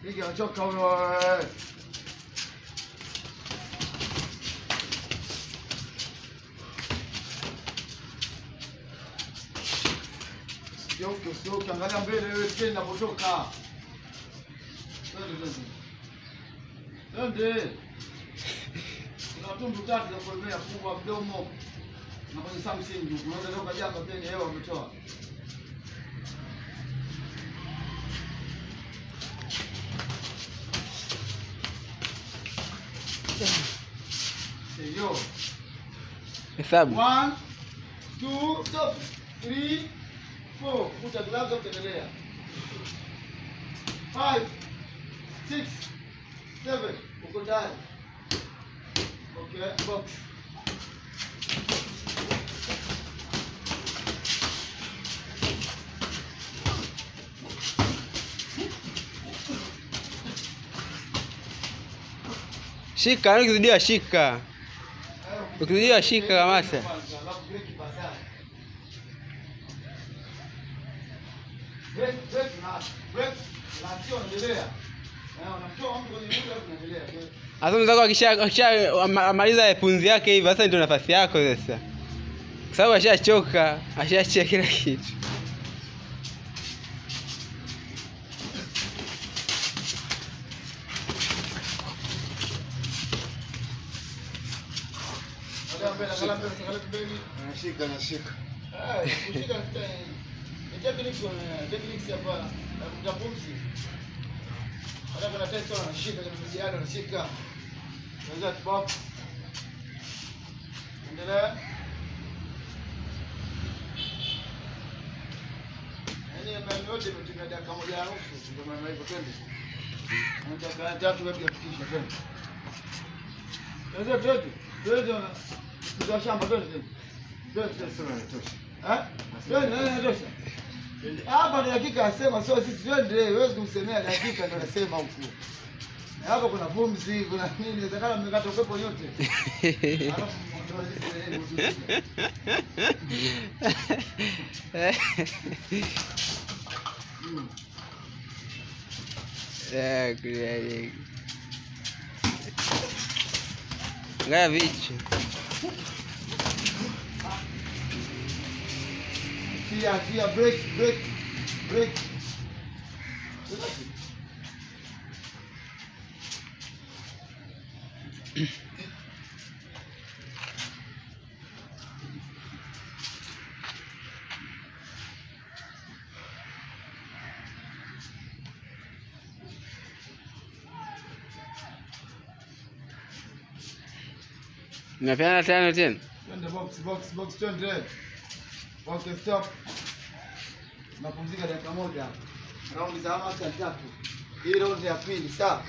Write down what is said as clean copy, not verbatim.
Nige anachoka huyo. Usioke, angalia mbele wewe tena unapotoka. Twende. Kuna tundu tatu za kulemea kubwa mdomo. Na kwenye Samsung unaweza toka jamba pia ni hewa umetoa. Yo. Hesabu. 1 2 stop 3 4 Puta gloves ukiendelea. 5 6 7 uko ndani. Okay, box. Shika, ukizidia shika. Ukizidia shika kamata. Asa mzako akisha maliza punzi yake hivi, sasa ndio nafasi yako sasa. Kwa sababu ashachoka, ashaachia kila kitu. Nashika. Kushika techniques hapa na pumzi. Hata kana test anashika kama mziano anashika. Unaweza box. Endelea. Yaani mbele yote tumetumia dakika moja na nusu ndio maana hivyo twende. Nataka tatu kabla kufikisha twende. Twende. Ndio shamba twende. Twende sana tosha. Twende tosha. Hapa ni dakika asema sio sisi twende, wewe kumsemea dakika ndio nasema huko. Hapa kuna pumzi, kuna nini, inawezekana mmekata upepo yote. Alafu kweli. Ngaya vichi. Kia break. Unapeana tano tena? Twende box twende. Okay, stop. Napumzika dakika moja. Raundi za hamasa 3. Hii raundi ya pili, sawa?